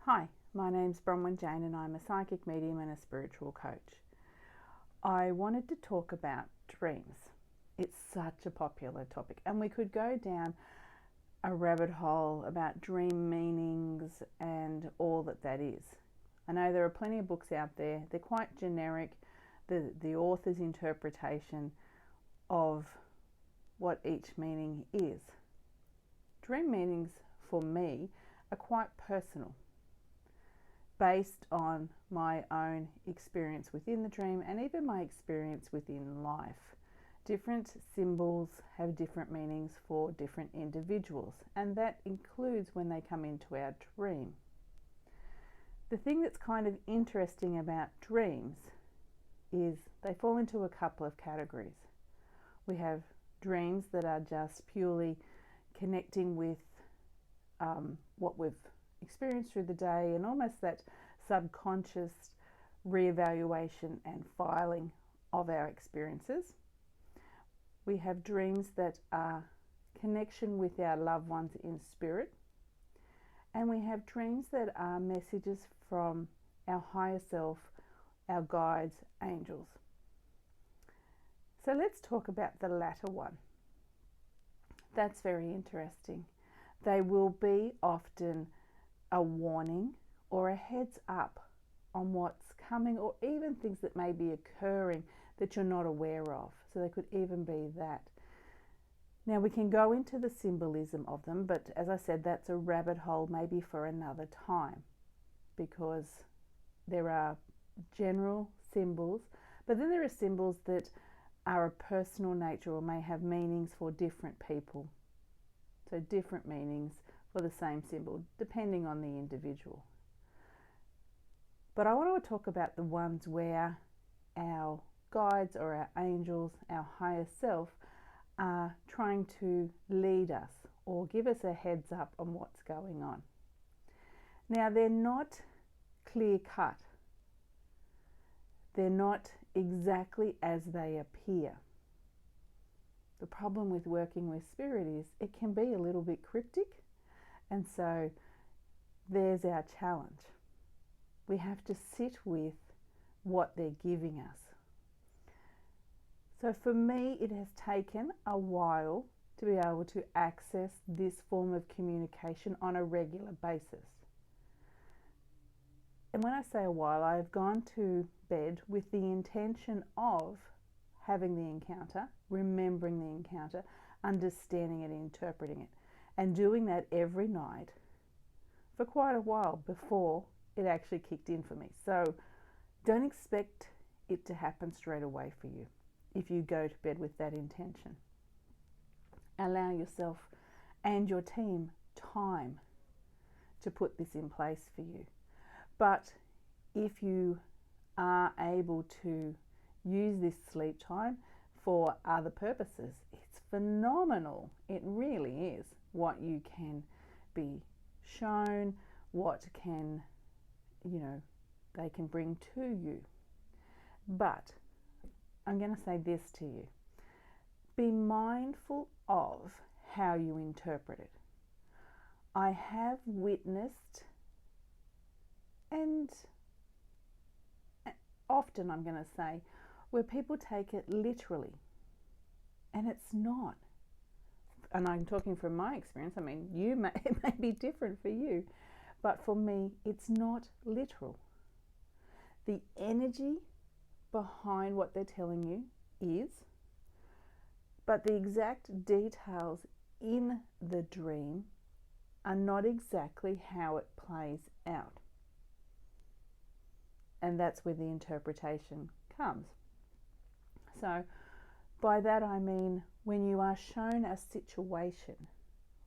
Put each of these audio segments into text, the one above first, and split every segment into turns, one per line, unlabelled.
Hi, my name's Bronwyn Jane and I'm a psychic medium and a spiritual coach. I wanted to talk about dreams. It's such a popular topic and we could go down a rabbit hole about dream meanings and all that is. I know there are plenty of books out there. They're quite generic, the author's interpretation of what each meaning is. Dream meanings for me are quite personal, based on my own experience within the dream and even my experience within life. Different symbols have different meanings for different individuals, and that includes when they come into our dream. The thing that's kind of interesting about dreams is they fall into a couple of categories. We have dreams that are just purely connecting with what we've experienced through the day, and almost that subconscious reevaluation and filing of our experiences. We have dreams that are connection with our loved ones in spirit, and we have dreams that are messages from our higher self, our guides, angels. So let's talk about the latter one. That's very interesting. They will be often a warning or a heads up on what's coming, or even things that may be occurring that you're not aware of. So they could even be that. Now we can go into the symbolism of them, but as I said, that's a rabbit hole maybe for another time, because there are general symbols, but then there are symbols that are a personal nature or may have meanings for different people. So different meanings for the same symbol, depending on the individual. But I want to talk about the ones where our guides or our angels, our higher self, are trying to lead us or give us a heads up on what's going on. Now, they're not clear cut. They're not exactly as they appear. The problem with working with spirit is it can be a little bit cryptic, and so there's our challenge. We have to sit with what they're giving us. So for me, it has taken a while to be able to access this form of communication on a regular basis. And when I say a while, I've gone to bed with the intention of having the encounter, remembering the encounter, understanding it, interpreting it, and doing that every night for quite a while before it actually kicked in for me. So don't expect it to happen straight away for you if you go to bed with that intention. Allow yourself and your team time to put this in place for you. But if you are able to use this sleep time for other purposes, it's phenomenal. It really is what you can be shown, what can, they can bring to you. But I'm going to say this to you. Be mindful of how you interpret it. I have witnessed, and often I'm going to say, where people take it literally, and it's not. And I'm talking from my experience. I mean, it may be different for you, but for me, it's not literal. The energy behind what they're telling you is, but the exact details in the dream are not exactly how it plays out. And that's where the interpretation comes. So by that I mean when you are shown a situation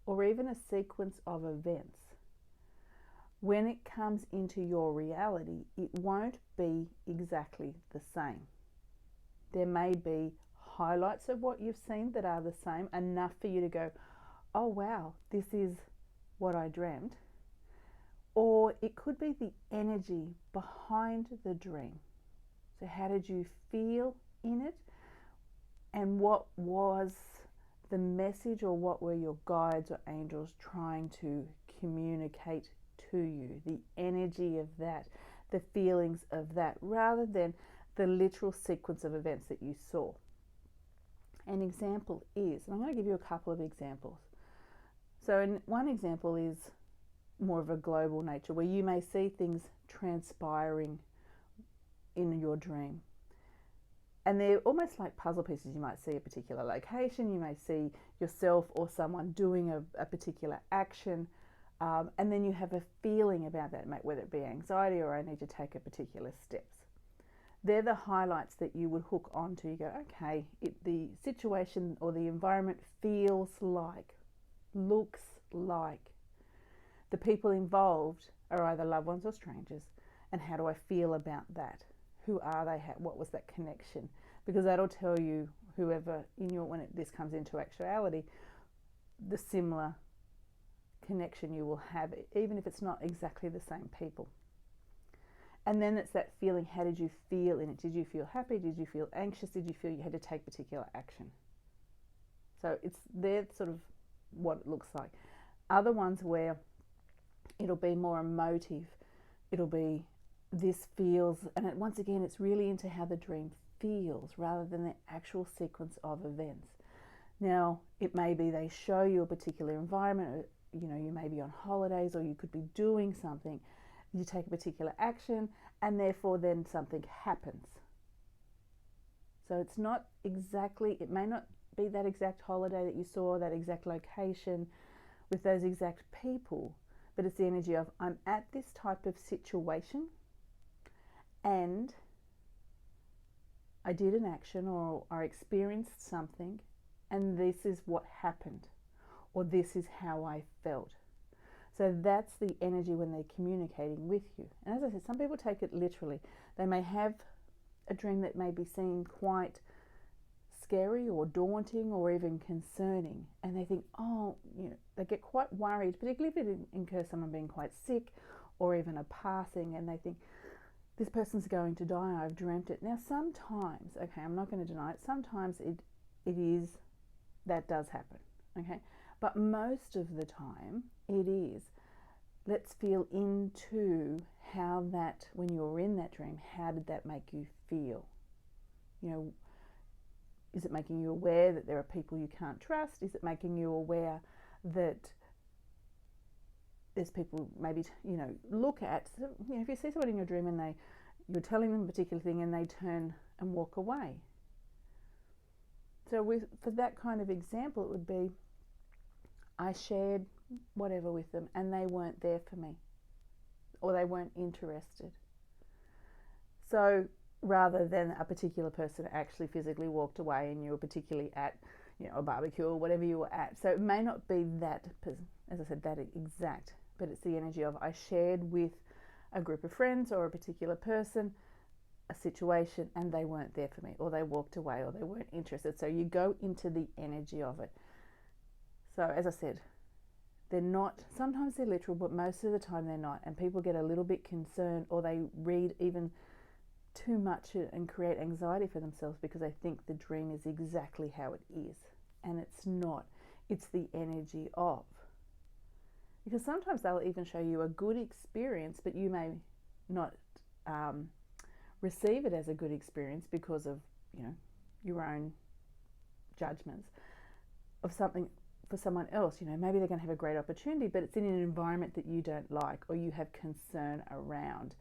or even a sequence of events, when it comes into your reality, it won't be exactly the same. There may be highlights of what you've seen that are the same, enough for you to go, oh wow, this is what I dreamt. Or it could be the energy behind the dream. So how did you feel in it? And what was the message, or what were your guides or angels trying to communicate to you, the energy of that, the feelings of that, rather than the literal sequence of events that you saw. An example is, and I'm going to give you a couple of examples. So one example is more of a global nature, where you may see things transpiring in your dream. And they're almost like puzzle pieces. You might see a particular location, you may see yourself or someone doing a particular action, and then you have a feeling about that, whether it be anxiety or I need to take a particular steps. They're the highlights that you would hook onto. You go, okay, the situation or the environment feels like, looks like. The people involved are either loved ones or strangers, and how do I feel about that? Who are they? What was that connection? Because that'll tell you, whoever in your, this comes into actuality, the similar connection you will have, even if it's not exactly the same people. And then it's that feeling. How did you feel in it? Did you feel happy? Did you feel anxious? Did you feel you had to take particular action? So they're sort of what it looks like. Other ones where it'll be more emotive. It'll be, this feels, and once again, it's really into how the dream feels rather than the actual sequence of events. Now, it may be they show you a particular environment, you may be on holidays, or you could be doing something. You take a particular action, and therefore then something happens. So it's not exactly, it may not be that exact holiday that you saw, that exact location with those exact people, but it's the energy of, I'm at this type of situation, and I did an action or I experienced something, and this is what happened, or this is how I felt. So that's the energy when they're communicating with you. And as I said, some people take it literally. They may have a dream that may be seen quite scary or daunting or even concerning, and they think, they get quite worried, particularly if it incurs someone being quite sick or even a passing, and they think, this person's going to die, I've dreamt it. Now sometimes, okay, I'm not going to deny it, sometimes that does happen, okay? But most of the time it is, let's feel into how that, when you're in that dream, how did that make you feel? Is it making you aware that there are people you can't trust? Is it making you aware that there's people maybe, look at, if you see someone in your dream and you're telling them a particular thing and they turn and walk away. So for that kind of example, it would be, I shared whatever with them and they weren't there for me, or they weren't interested. So rather than a particular person actually physically walked away and you were particularly at, a barbecue or whatever you were at. So it may not be that, as I said, that exact, but it's the energy of, I shared with a group of friends or a particular person a situation and they weren't there for me, or they walked away, or they weren't interested. So you go into the energy of it. So as I said, they're not, sometimes they're literal, but most of the time they're not. And people get a little bit concerned, or they read even too much and create anxiety for themselves because they think the dream is exactly how it is. And it's not. It's the energy of. Because sometimes they'll even show you a good experience, but you may not receive it as a good experience because of, your own judgments of something. For someone else, maybe they're going to have a great opportunity, but it's in an environment that you don't like or you have concern around,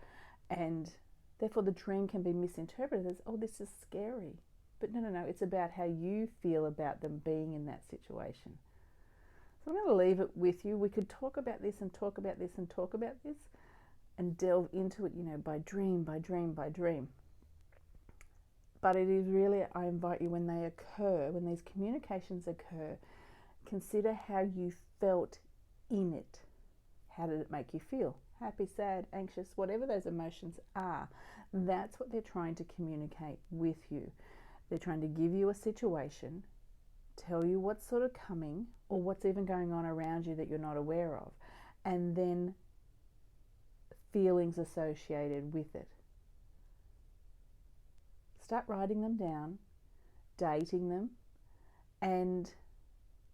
and therefore the dream can be misinterpreted as, oh, this is scary. But no, it's about how you feel about them being in that situation. So I'm going to leave it with you. We could talk about this and talk about this and talk about this and delve into it, by dream, by dream, by dream. But it is really, I invite you, when they occur, when these communications occur, consider how you felt in it. How did it make you feel? Happy, sad, anxious, whatever those emotions are. That's what they're trying to communicate with you. They're trying to give you a situation, tell you what's sort of coming, or what's even going on around you that you're not aware of, and then feelings associated with it. Start writing them down, dating them, and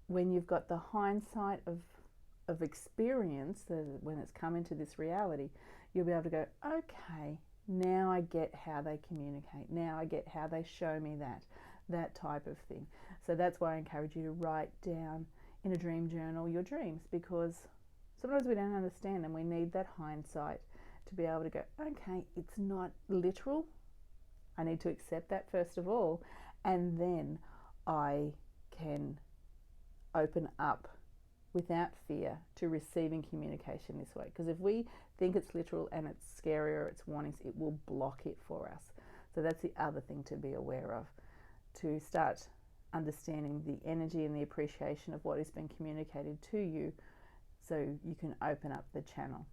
when you've got the hindsight of of experience, when it's come into this reality, you'll be able to go, okay, now I get how they communicate. Now I get how they show me that type of thing. So that's why I encourage you to write down in a dream journal your dreams, because sometimes we don't understand and we need that hindsight to be able to go, okay, it's not literal. I need to accept that first of all, and then I can open up without fear to receiving communication this way. Because if we think it's literal and it's scary or it's warnings, it will block it for us. So that's the other thing to be aware of, to start understanding the energy and the appreciation of what is being communicated to you, so you can open up the channel.